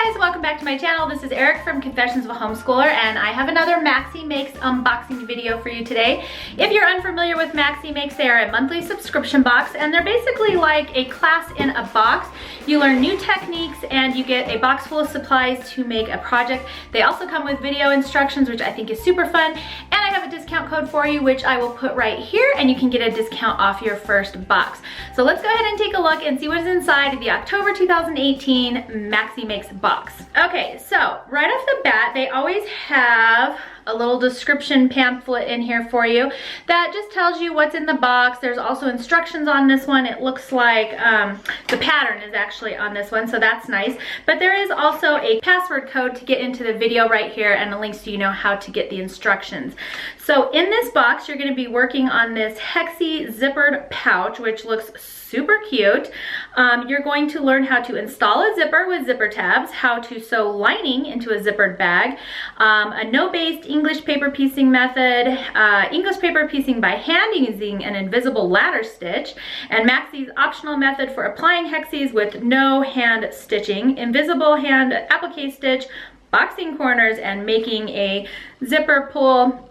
guys, welcome back to my channel. This is Eric from Confessions of a Homeschooler, and I have another Maxie Makes unboxing video for you today. If you're unfamiliar with Maxie Makes, they are a monthly subscription box, and they're basically like a class in a box. You learn new techniques and you get a box full of supplies to make a project. They also come with video instructions, which I think is super fun, and I have a discount code for you, which I will put right here, and you can get a discount off your first box. So let's go ahead and take a look and see what is inside the October 2018 Maxie Makes box. Okay, so right off the bat, they always have a little description pamphlet in here for you that just tells you what's in the box. There's also instructions on this one. It looks like the pattern is actually on this one, so that's nice. But there is also a password code to get into the video right here, and a link so you know how to get the instructions. So in this box, you're going to be working on this Hexie zippered pouch, which looks super cute. You're going to learn how to install a zipper with zipper tabs, how to sew lining into a zippered bag, a no-based English paper piecing method, English paper piecing by hand using an invisible ladder stitch, and Maxie's optional method for applying Hexies with no hand stitching, invisible hand applique stitch, boxing corners, and making a zipper pull.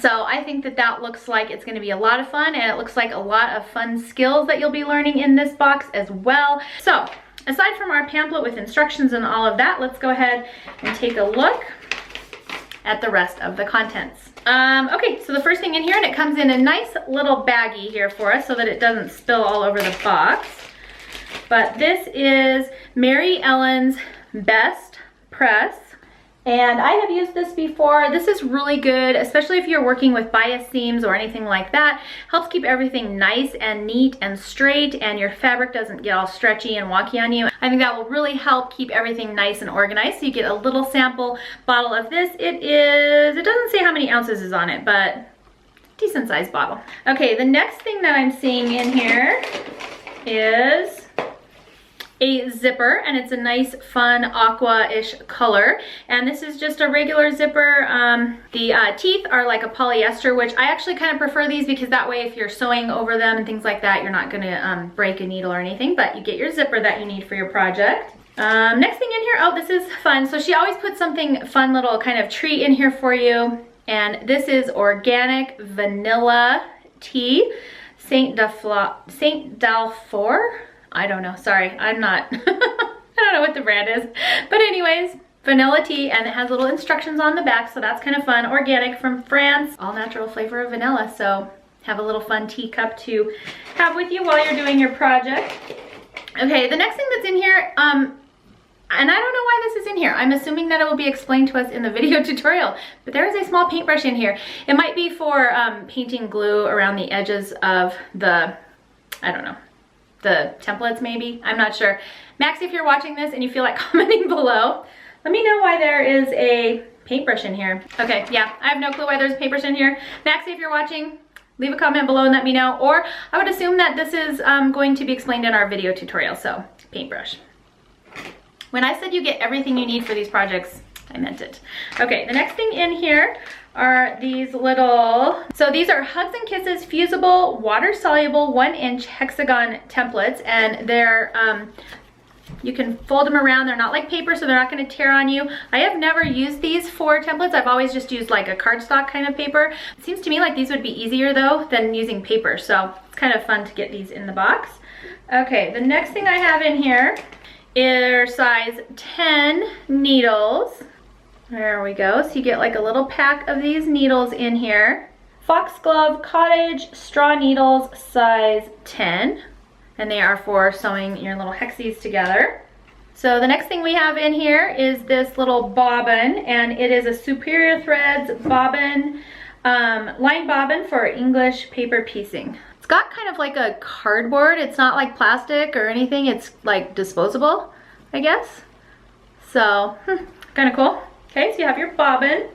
So I think that that looks like it's going to be a lot of fun, and it looks like a lot of fun skills that you'll be learning in this box as well. So aside from our pamphlet with instructions and all of that, let's go ahead and take a look at the rest of the contents. Okay, so the first thing in here, and it comes in a nice little baggie here for us so that it doesn't spill all over the box. But this is Mary Ellen's Best Press. And I have used this before. This is really good, especially if you're working with bias seams or anything like that. Helps keep everything nice and neat and straight, and your fabric doesn't get all stretchy and wonky on you. I think that will really help keep everything nice and organized. So you get a little sample bottle of this. It doesn't say how many ounces is on it, but decent sized bottle. Okay, the next thing that I'm seeing in here is a zipper, and it's a nice fun aqua-ish color, and this is just a regular zipper. The teeth are like a polyester, which I actually kind of prefer these because that way if you're sewing over them and things like that, you're not going to break a needle or anything, but you get your zipper that you need for your project. Next thing in here, oh, this is fun. So she always puts something fun, little kind of treat in here for you, and this is organic vanilla tea, Saint Dalfor. I don't know, sorry, I'm not, I don't know what the brand is. But anyways, vanilla tea, and it has little instructions on the back, so that's kind of fun. Organic from France, all natural flavor of vanilla, so have a little fun teacup to have with you while you're doing your project. Okay, the next thing that's in here, and I don't know why this is in here. I'm assuming that it will be explained to us in the video tutorial, but there is a small paintbrush in here. It might be for painting glue around the edges of the, I don't know, the templates maybe, I'm not sure. Maxie, if you're watching this and you feel like commenting below, let me know why there is a paintbrush in here. Okay, yeah, I have no clue why there's a paintbrush in here. Maxie, if you're watching, leave a comment below and let me know, or I would assume that this is going to be explained in our video tutorial, so paintbrush. When I said you get everything you need for these projects, I meant it. Okay, the next thing in here are these little, so these are Hugs and Kisses fusible, water-soluble 1-inch hexagon templates, and they're, you can fold them around. They're not like paper, so they're not going to tear on you. I have never used these for templates. I've always just used like a cardstock kind of paper. It seems to me like these would be easier though than using paper, so it's kind of fun to get these in the box. Okay, the next thing I have in here are size 10 needles. There we go. So you get like a little pack of these needles in here. Foxglove cottage straw needles, size 10. And they are for sewing your little Hexies together. So the next thing we have in here is this little bobbin, and it is a Superior Threads bobbin, line bobbin for English paper piecing. It's got kind of like a cardboard. It's not like plastic or anything. It's like disposable, I guess. So, kind of cool. Okay, so you have your bobbin.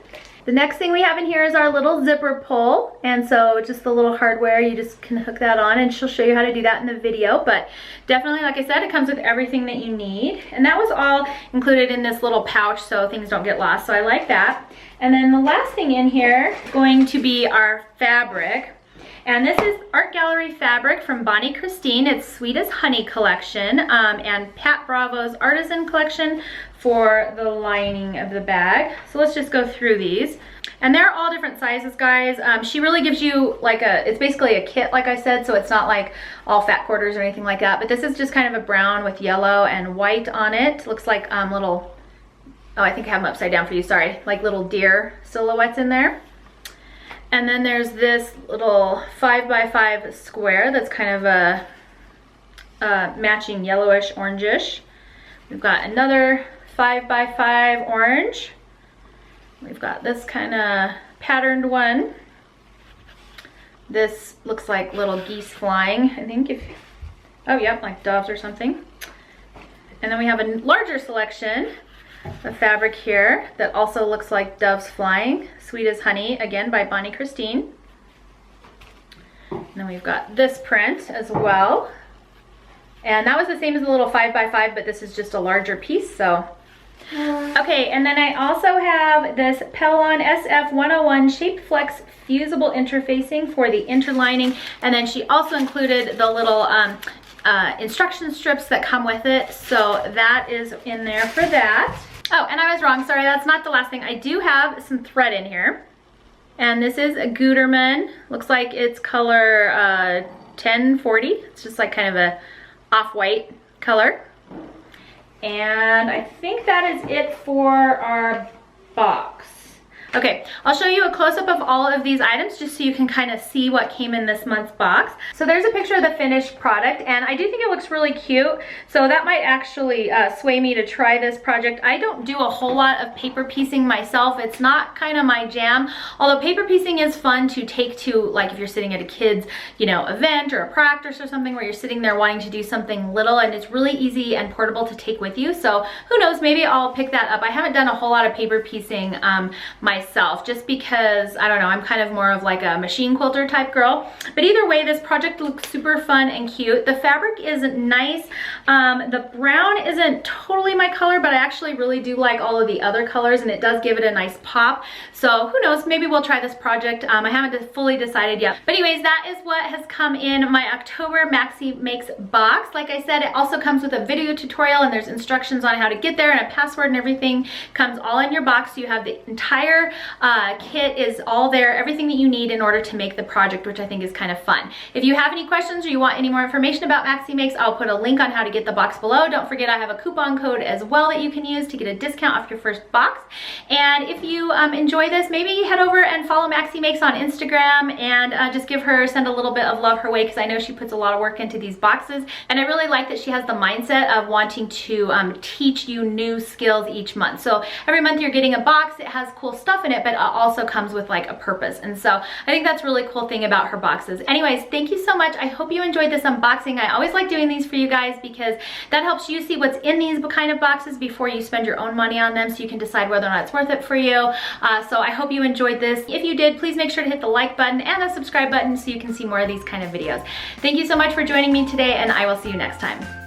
The next thing we have in here is our little zipper pull, and so just the little hardware, you just can hook that on, and she'll show you how to do that in the video, but definitely, like I said, it comes with everything that you need, and that was all included in this little pouch so things don't get lost, so I like that. And then the last thing in here is going to be our fabric, And this is Art Gallery fabric from Bonnie Christine. It's Sweet as Honey collection, and Pat Bravo's Artisan collection for the lining of the bag. So let's just go through these. And they're all different sizes, guys. She really gives you like it's basically a kit, like I said, so it's not like all fat quarters or anything like that. But this is just kind of a brown with yellow and white on it. Looks like little, oh, I think I have them upside down for you, sorry. Like little deer silhouettes in there. And then there's this little 5x5 square that's kind of a matching yellowish, orangish. We've got another 5x5 orange. We've got this kind of patterned one. This looks like little geese flying, I think. Oh, yep, like doves or something. And then we have a larger selection of fabric here that also looks like doves flying. Sweet as Honey, again by Bonnie Christine. And then we've got this print as well. And that was the same as the little 5x5, but this is just a larger piece, so. Okay, and then I also have this Pellon SF101 Shape Flex fusible interfacing for the interlining, and then she also included the little instruction strips that come with it, so that is in there for that. Oh, and I was wrong, sorry, that's not the last thing. I do have some thread in here, and this is a Gutermann. Looks like it's color 1040. It's just like kind of a off-white color. And I think that is it for our box. Okay, I'll show you a close-up of all of these items just so you can kind of see what came in this month's box. So there's a picture of the finished product, and I do think it looks really cute, so that might actually sway me to try this project. I don't do a whole lot of paper piecing myself. It's not kind of my jam, although paper piecing is fun to take to, like if you're sitting at a kid's, you know, event or a practice or something where you're sitting there wanting to do something little, and it's really easy and portable to take with you. So who knows, maybe I'll pick that up. I haven't done a whole lot of paper piecing myself, just because, I don't know, I'm kind of more of like a machine quilter type girl. But either way, this project looks super fun and cute. The fabric is nice. The brown isn't totally my color, but I actually really do like all of the other colors, and it does give it a nice pop. So who knows, maybe we'll try this project. I haven't fully decided yet. But anyways, that is what has come in my October Maxie Makes box. Like I said, it also comes with a video tutorial, and there's instructions on how to get there, and a password and everything comes all in your box. So you have the entire kit is all there, everything that you need in order to make the project, which I think is kind of fun. If you have any questions or you want any more information about Maxie Makes, I'll put a link on how to get the box below. Don't forget I have a coupon code as well that you can use to get a discount off your first box. And if you enjoy this, maybe head over and follow Maxie Makes on Instagram and just send a little bit of love her way, because I know she puts a lot of work into these boxes. And I really like that she has the mindset of wanting to teach you new skills each month. So every month you're getting a box, it has cool stuff in it, but also comes with like a purpose. And so I think that's a really cool thing about her boxes. Anyways, thank you so much. I hope you enjoyed this unboxing. I always like doing these for you guys because that helps you see what's in these kind of boxes before you spend your own money on them, so you can decide whether or not it's worth it for you. So I hope you enjoyed this. If you did, please make sure to hit the like button and the subscribe button so you can see more of these kind of videos. Thank you so much for joining me today, and I will see you next time.